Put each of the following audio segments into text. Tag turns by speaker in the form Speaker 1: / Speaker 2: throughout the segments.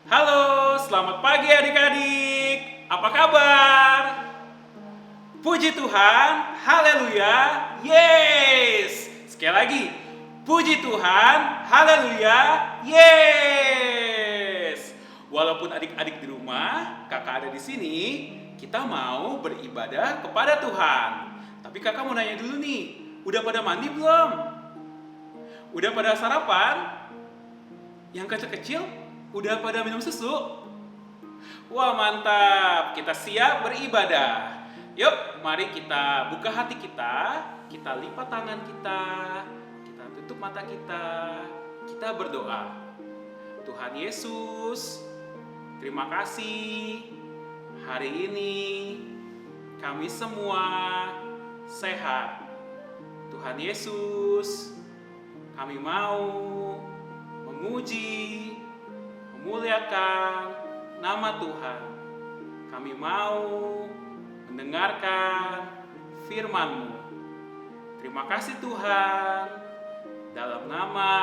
Speaker 1: Halo, selamat pagi adik-adik. Apa kabar? Puji Tuhan, haleluya, yes. Sekali lagi, puji Tuhan, haleluya, yes. Walaupun adik-adik di rumah, kakak ada di sini, kita mau beribadah kepada Tuhan. Tapi kakak mau nanya dulu nih, udah pada mandi belum? Udah pada sarapan? Yang kecil-kecil udah pada minum susu? Wah mantap, kita siap beribadah. Yuk, mari kita buka hati kita lipat tangan kita tutup mata kita berdoa. Tuhan Yesus, terima kasih hari ini kami semua sehat. Tuhan Yesus, kami mau memuji, memuliakan nama Tuhan. Kami mau mendengarkan firman-Mu. Terima kasih Tuhan. Dalam nama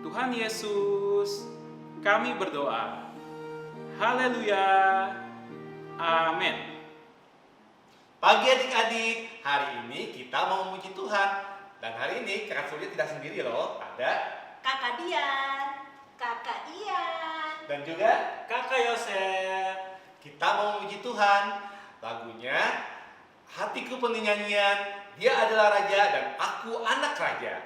Speaker 1: Tuhan Yesus, kami berdoa. Haleluya. Amin.
Speaker 2: Pagi adik-adik, hari ini kita mau memuji Tuhan. Dan hari ini Kakak Surya tidak sendiri loh, ada
Speaker 3: Kakak Dian, Kakak Ian,
Speaker 2: dan juga Kakak Yosef. Kita mau memuji Tuhan. Lagunya Hatiku Penuh Nyanyian, Dia Adalah Raja dan Aku Anak Raja.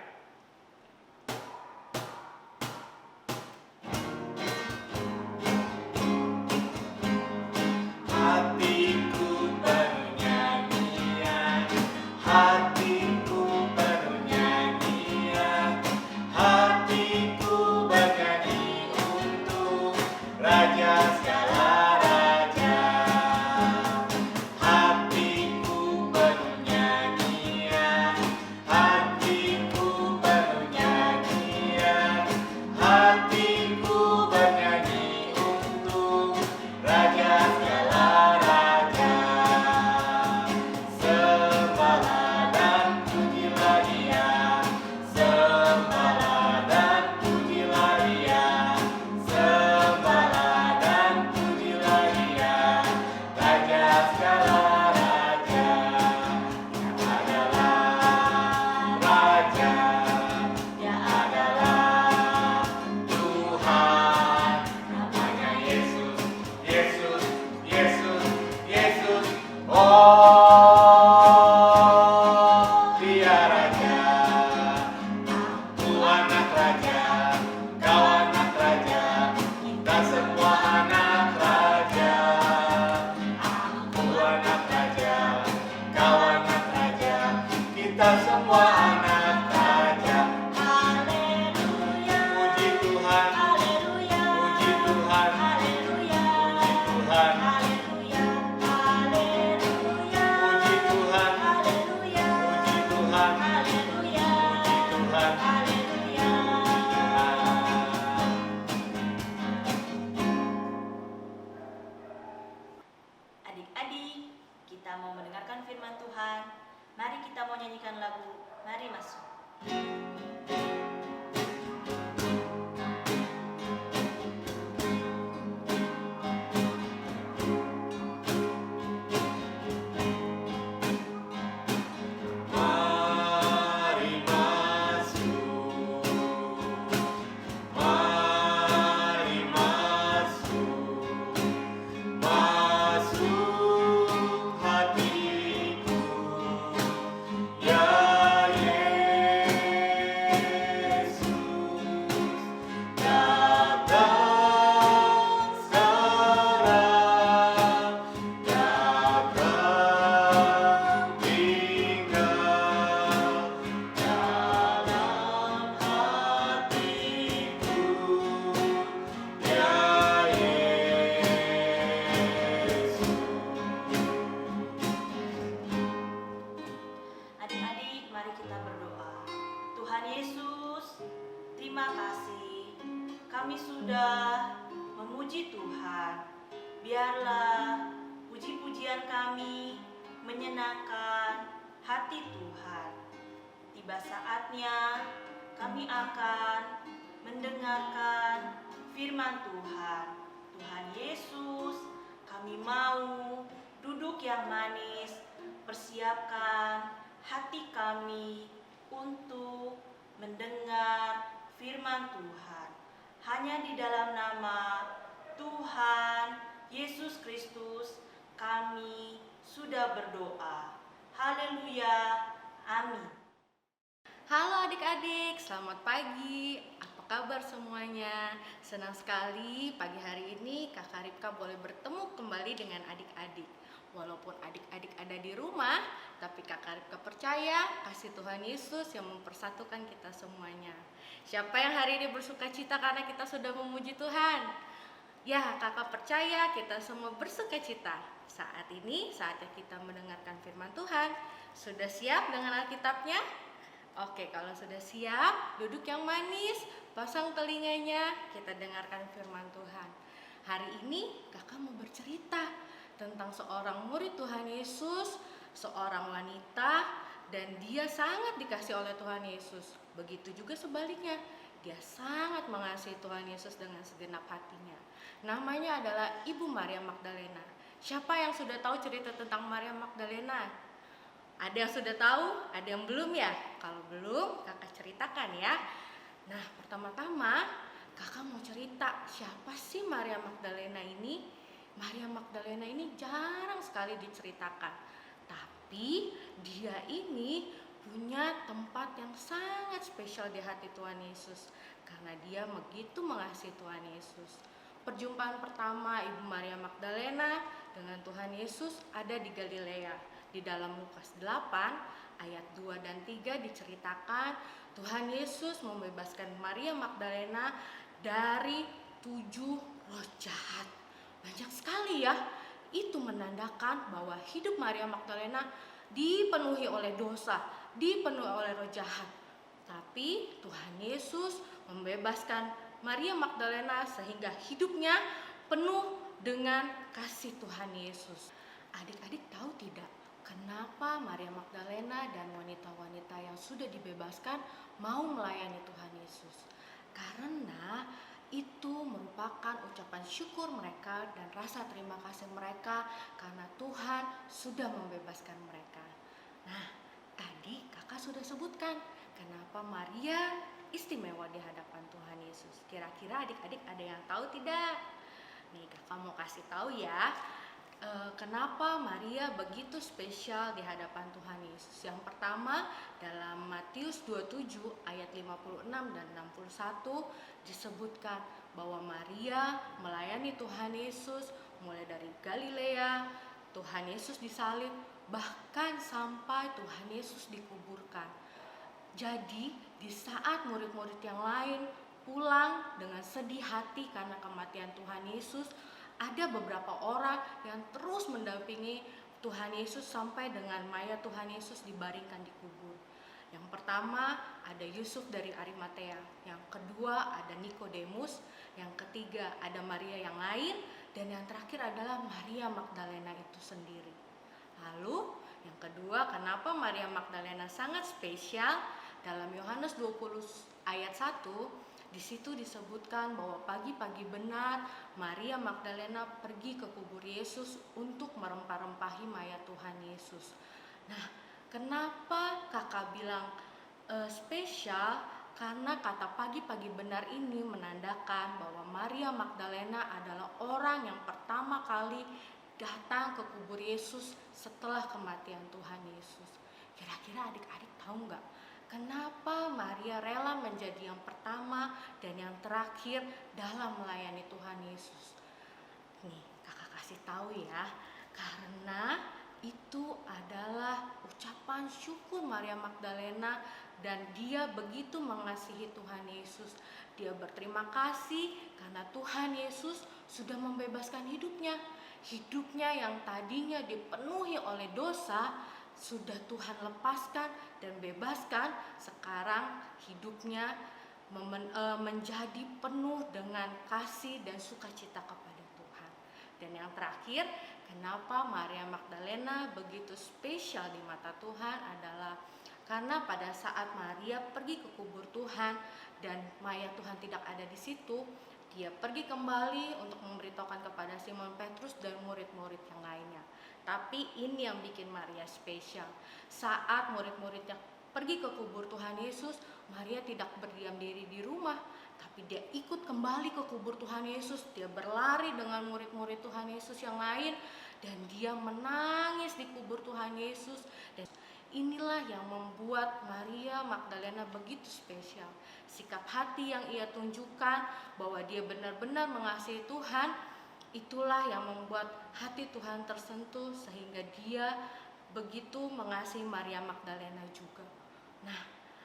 Speaker 2: Hatiku penuh nyanyian, hatiku penuh nyanyian, hatiku bernyanyi untuk Raja segala raja. Hatiku penuh nyanyian, hatiku penuh nyanyian, hatiku bernyanyi untuk Raja segala raja. Sembahlah dan pujilah Dia, sembahlah dan pujilah Dia, sembahlah dan pujilah Dia, Raja segala raja. Yang adalah Raja, yang adalah Tuhan. Namanya Yesus, Yesus, Yesus, Yesus. Oh, Dia Raja. Aku anak raja, kau anak raja, kita semua anak raja. Aku anak raja, kau anak raja, kita semua anak raja.
Speaker 3: Haleluya,
Speaker 2: Puji Tuhan,
Speaker 3: Haleluya,
Speaker 2: puji Tuhan,
Speaker 3: Haleluya,
Speaker 2: puji Tuhan,
Speaker 3: Haleluya, Haleluya,
Speaker 2: puji Tuhan,
Speaker 3: Haleluya,
Speaker 2: puji Tuhan,
Speaker 3: Haleluya,
Speaker 2: puji Tuhan.
Speaker 3: Haleluya. Adik-adik, kita mau mendengarkan firman Tuhan. Mari kita mau nyanyikan lagu. Mari masuk.
Speaker 2: Mari masuk, mari masuk, masuk hatiku, ya Yesus, datang sekarang, datang tinggal dalam hatiku, ya Yesus.
Speaker 3: Adik-adik, mari kita berdoa. Tuhan Yesus, terima kasih. Kami sudah memuji Tuhan. Biarlah puji-pujian kami menyenangkan hati Tuhan. Tiba saatnya kami akan mendengarkan firman Tuhan. Tuhan Yesus, kami mau duduk yang manis, persiapkan hati kami untuk mendengar firman Tuhan. Hanya di dalam nama Tuhan Yesus Kristus kami sudah berdoa. Haleluya. Amin.
Speaker 4: Halo adik-adik, selamat pagi. Apa kabar semuanya? Senang sekali pagi hari ini Kakak Ripka boleh bertemu kembali dengan adik-adik. Walaupun adik-adik ada di rumah, tapi Kakak Ripka percaya kasih Tuhan Yesus yang mempersatukan kita semuanya. Siapa yang hari ini bersuka cita karena kita sudah memuji Tuhan? Ya, Kakak percaya kita semua bersuka cita. Saat ini saatnya kita mendengarkan firman Tuhan. Sudah siap dengan Alkitabnya? Oke, kalau sudah siap, duduk yang manis, pasang telinganya, kita dengarkan firman Tuhan. Hari ini kakak mau bercerita tentang seorang murid Tuhan Yesus, seorang wanita, dan dia sangat dikasih oleh Tuhan Yesus. Begitu juga sebaliknya, dia sangat mengasihi Tuhan Yesus dengan segenap hatinya. Namanya adalah Ibu Maria Magdalena. Siapa yang sudah tahu cerita tentang Maria Magdalena? Ada yang sudah tahu, ada yang belum ya? Kalau belum, kakak ceritakan ya. Nah, pertama-tama kakak mau cerita siapa sih Maria Magdalena ini? Maria Magdalena ini jarang sekali diceritakan. Tapi dia ini punya tempat yang sangat spesial di hati Tuhan Yesus. Karena dia begitu mengasihi Tuhan Yesus. Perjumpaan pertama Ibu Maria Magdalena dengan Tuhan Yesus ada di Galilea. Di dalam Lukas 8 ayat 2 dan 3 diceritakan Tuhan Yesus membebaskan Maria Magdalena dari 7 roh jahat. Banyak sekali ya. Itu menandakan bahwa hidup Maria Magdalena dipenuhi oleh dosa, dipenuhi oleh roh jahat. Tapi Tuhan Yesus membebaskan Maria Magdalena sehingga hidupnya penuh dengan kasih Tuhan Yesus. Adik-adik tahu tidak? Kenapa Maria Magdalena dan wanita-wanita yang sudah dibebaskan mau melayani Tuhan Yesus? Karena itu merupakan ucapan syukur mereka dan rasa terima kasih mereka karena Tuhan sudah membebaskan mereka. Nah, tadi kakak sudah sebutkan kenapa Maria istimewa di hadapan Tuhan Yesus. Kira-kira adik-adik ada yang tahu tidak? Nih, kakak mau kasih tahu ya. Kenapa Maria begitu spesial di hadapan Tuhan Yesus? Yang pertama, dalam Matius 27 ayat 56 dan 61 disebutkan bahwa Maria melayani Tuhan Yesus mulai dari Galilea, Tuhan Yesus disalib, bahkan sampai Tuhan Yesus dikuburkan. Jadi di saat murid-murid yang lain pulang dengan sedih hati karena kematian Tuhan Yesus, ada beberapa orang yang terus mendampingi Tuhan Yesus sampai dengan mayat Tuhan Yesus dibaringkan di kubur. Yang pertama ada Yusuf dari Arimatea, yang kedua ada Nikodemus, yang ketiga ada Maria yang lain, dan yang terakhir adalah Maria Magdalena itu sendiri. Lalu yang kedua, kenapa Maria Magdalena sangat spesial? Dalam Yohanes 20 ayat 1 di situ disebutkan bahwa pagi-pagi benar Maria Magdalena pergi ke kubur Yesus untuk merempah-rempahi mayat Tuhan Yesus. Nah, kenapa kakak bilang spesial? Karena kata pagi-pagi benar ini menandakan bahwa Maria Magdalena adalah orang yang pertama kali datang ke kubur Yesus setelah kematian Tuhan Yesus. Kira-kira adik-adik tahu nggak? Kenapa Maria rela menjadi yang pertama dan yang terakhir dalam melayani Tuhan Yesus? Nih, kakak kasih tahu ya. Karena itu adalah ucapan syukur Maria Magdalena dan dia begitu mengasihi Tuhan Yesus. Dia berterima kasih karena Tuhan Yesus sudah membebaskan hidupnya. Hidupnya yang tadinya dipenuhi oleh dosa sudah Tuhan lepaskan dan bebaskan. Sekarang hidupnya menjadi penuh dengan kasih dan sukacita kepada Tuhan. Dan yang terakhir, kenapa Maria Magdalena begitu spesial di mata Tuhan adalah karena pada saat Maria pergi ke kubur Tuhan dan mayat Tuhan tidak ada di situ, Dia pergi kembali untuk memberitahukan kepada Simon Petrus dan murid-murid yang lainnya. Tapi ini yang bikin Maria spesial. Saat murid-muridnya pergi ke kubur Tuhan Yesus, Maria tidak berdiam diri di rumah, tapi dia ikut kembali ke kubur Tuhan Yesus. Dia berlari dengan murid-murid Tuhan Yesus yang lain dan dia menangis di kubur Tuhan Yesus. Dan inilah yang membuat Maria Magdalena begitu spesial. Sikap hati yang ia tunjukkan bahwa dia benar-benar mengasihi Tuhan, itulah yang membuat hati Tuhan tersentuh sehingga dia begitu mengasihi Maria Magdalena juga. Nah,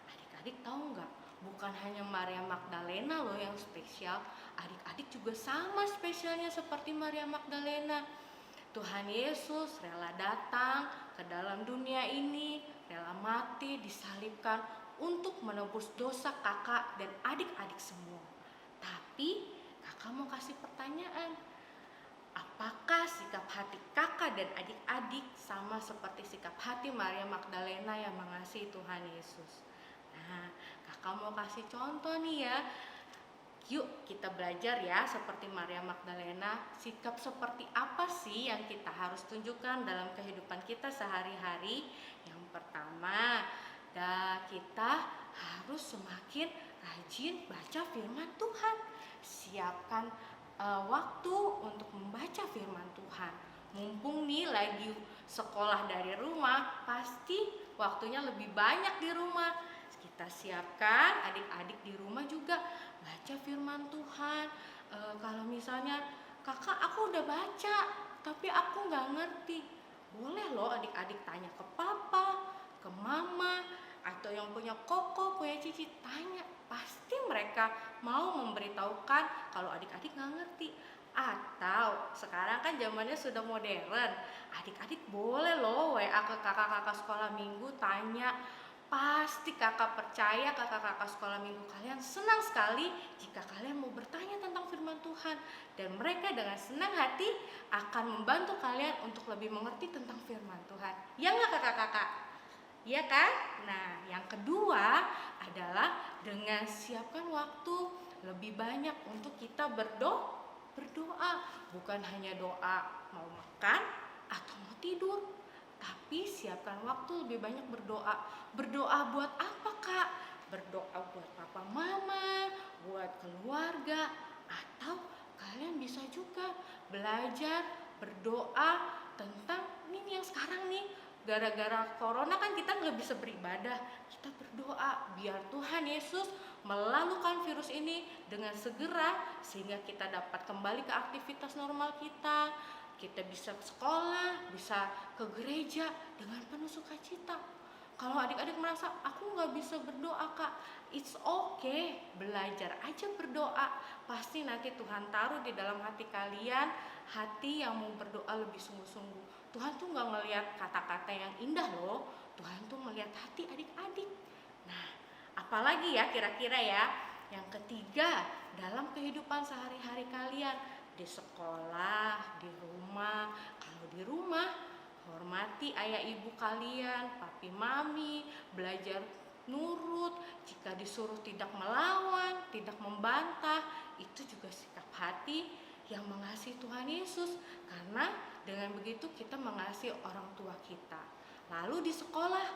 Speaker 4: adik-adik tahu nggak? Bukan hanya Maria Magdalena loh yang spesial, adik-adik juga sama spesialnya seperti Maria Magdalena. Tuhan Yesus rela datang ke dalam dunia ini, rela mati, disalibkan untuk menebus dosa kakak dan adik-adik semua. Tapi kakak mau kasih pertanyaan, apakah sikap hati kakak dan adik-adik sama seperti sikap hati Maria Magdalena yang mengasihi Tuhan Yesus? Nah, kakak mau kasih contoh nih ya. Yuk kita belajar ya seperti Maria Magdalena. Sikap seperti apa sih yang kita harus tunjukkan dalam kehidupan kita sehari-hari? Yang pertama, kita harus semakin rajin baca firman Tuhan. Siapkan waktu untuk membaca firman Tuhan. Mumpung nih lagi sekolah dari rumah, pasti waktunya lebih banyak di rumah. Kita siapkan adik-adik di rumah juga baca firman Tuhan. Kalau misalnya kakak aku udah baca tapi aku nggak ngerti, boleh loh adik-adik tanya ke papa, ke mama, atau yang punya koko, punya cici, tanya. Pasti mereka mau memberitahukan kalau adik-adik nggak ngerti. Atau sekarang kan zamannya sudah modern, adik-adik boleh loh WA ke kakak-kakak sekolah minggu tanya. Pasti kakak percaya kakak-kakak sekolah minggu kalian senang sekali jika kalian mau bertanya tentang firman Tuhan. Dan mereka dengan senang hati akan membantu kalian untuk lebih mengerti tentang firman Tuhan. Ya nggak kakak-kakak? Iya kan? Nah, yang kedua adalah dengan siapkan waktu lebih banyak untuk kita berdoa. Bukan hanya doa mau makan atau mau tidur, tapi siapkan waktu lebih banyak berdoa. Berdoa buat apa kak? Berdoa buat papa mama, buat keluarga, atau kalian bisa juga belajar berdoa tentang ini yang sekarang nih. Gara-gara corona kan kita nggak bisa beribadah. Kita berdoa biar Tuhan Yesus melalukan virus ini dengan segera sehingga kita dapat kembali ke aktivitas normal kita. Kita bisa sekolah, bisa ke gereja dengan penuh sukacita. Kalau adik-adik merasa aku nggak bisa berdoa kak, it's okay, belajar aja berdoa. Pasti nanti Tuhan taruh di dalam hati kalian hati yang mau berdoa lebih sungguh-sungguh. Tuhan tuh nggak ngelihat kata-kata yang indah loh, Tuhan tuh melihat hati adik-adik. Nah, apalagi ya kira-kira ya. Yang ketiga, dalam kehidupan sehari-hari kalian, di sekolah, di rumah. Kalau di rumah, hormati ayah ibu kalian, papi mami, belajar nurut. Jika disuruh tidak melawan, tidak membantah, itu juga sikap hati yang mengasihi Tuhan Yesus. Karena dengan begitu kita mengasihi orang tua kita. Lalu di sekolah,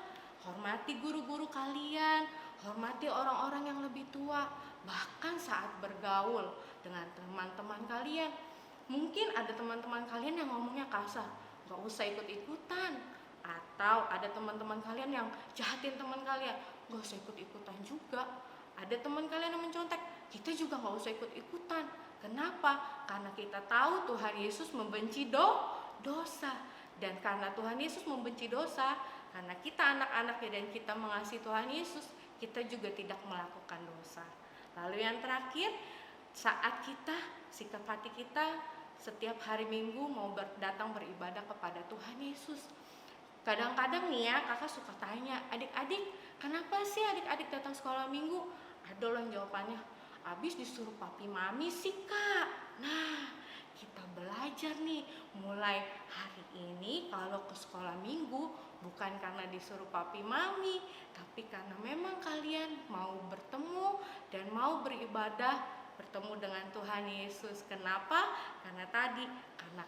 Speaker 4: hormati guru-guru kalian, hormati orang-orang yang lebih tua. Bahkan saat bergaul dengan teman-teman kalian, mungkin ada teman-teman kalian yang ngomongnya kasar, gak usah ikut-ikutan. Atau ada teman-teman kalian yang jahatin teman kalian, gak usah ikut-ikutan juga. Ada teman kalian yang mencontek, kita juga gak usah ikut-ikutan. Kenapa? Karena kita tahu Tuhan Yesus membenci dosa. Dan karena Tuhan Yesus membenci dosa, karena kita anak-anaknya dan kita mengasihi Tuhan Yesus, kita juga tidak melakukan dosa. Lalu yang terakhir, saat kita, sikap hati kita setiap hari Minggu mau datang beribadah kepada Tuhan Yesus. Kadang-kadang nih ya, kakak suka tanya, adik-adik, kenapa sih adik-adik datang sekolah Minggu? Ada loh yang jawabannya, habis disuruh papi mami sih kak. Nah, kita belajar nih, mulai hari ini kalau ke sekolah Minggu, bukan karena disuruh papi mami, tapi karena memang kalian mau bertemu dan mau beribadah bertemu dengan Tuhan Yesus. Kenapa? Karena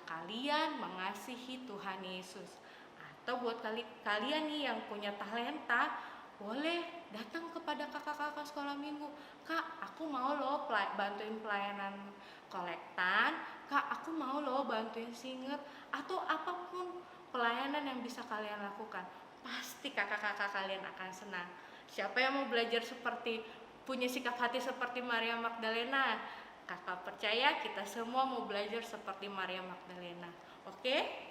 Speaker 4: kalian mengasihi Tuhan Yesus. Atau buat kalian nih yang punya talenta, boleh datang kepada kakak-kakak sekolah minggu. Kak, aku mau loh bantuin pelayanan kolektan. Kak, aku mau loh bantuin singer. Atau apapun pelayanan yang bisa kalian lakukan. Pasti kakak-kakak kalian akan senang. Siapa yang mau belajar punya sikap hati seperti Maria Magdalena? Kakak percaya kita semua mau belajar seperti Maria Magdalena. Oke?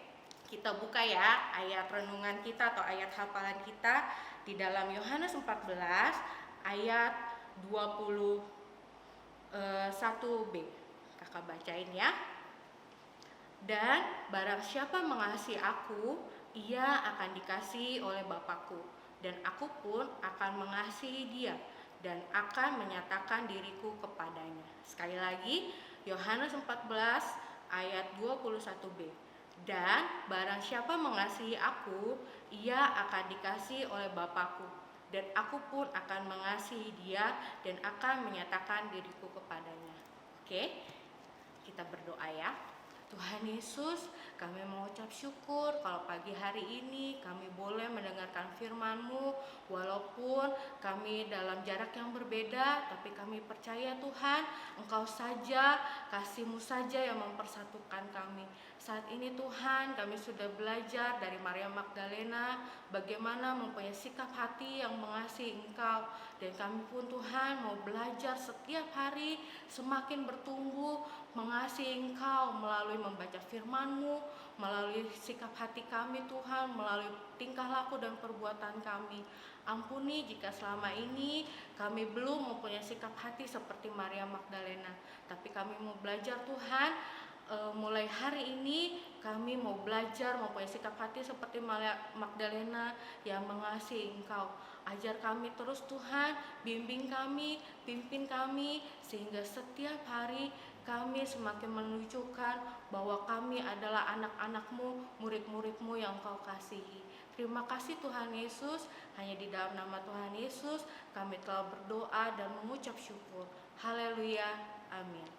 Speaker 4: Kita buka ya ayat renungan kita atau ayat hafalan kita di dalam Yohanes 14 ayat 21b. Kakak bacain ya. Dan barang siapa mengasihi aku, ia akan dikasihi oleh Bapakku, dan aku pun akan mengasihi dia dan akan menyatakan diriku kepadanya. Sekali lagi, Yohanes 14 ayat 21b. Dan barang siapa mengasihi aku, ia akan dikasihi oleh Bapakku, dan aku pun akan mengasihi dia dan akan menyatakan diriku kepadanya. Oke, kita berdoa ya. Tuhan Yesus, kami mengucap syukur kalau pagi hari ini kami boleh mendengarkan firman-Mu, walaupun kami dalam jarak yang berbeda, tapi kami percaya Tuhan, Engkau saja, kasih-Mu saja yang mempersatukan kami. Saat ini Tuhan, kami sudah belajar dari Maria Magdalena bagaimana mempunyai sikap hati yang mengasihi Engkau, dan kami pun Tuhan mau belajar setiap hari semakin bertumbuh mengasihi Engkau melalui membaca firman-Mu, melalui sikap hati kami Tuhan, melalui tingkah laku dan perbuatan kami. Ampuni jika selama ini kami belum mempunyai sikap hati seperti Maria Magdalena, tapi kami mau belajar Tuhan. Mulai hari ini kami mau belajar mempunyai sikap hati seperti Maria Magdalena yang mengasihi Engkau. Ajar kami terus Tuhan, bimbing kami, pimpin kami, sehingga setiap hari kami semakin menunjukkan bahwa kami adalah anak-anak-Mu, murid-murid-Mu yang Engkau kasihi. Terima kasih Tuhan Yesus, hanya di dalam nama Tuhan Yesus kami telah berdoa dan mengucap syukur. Haleluya, amin.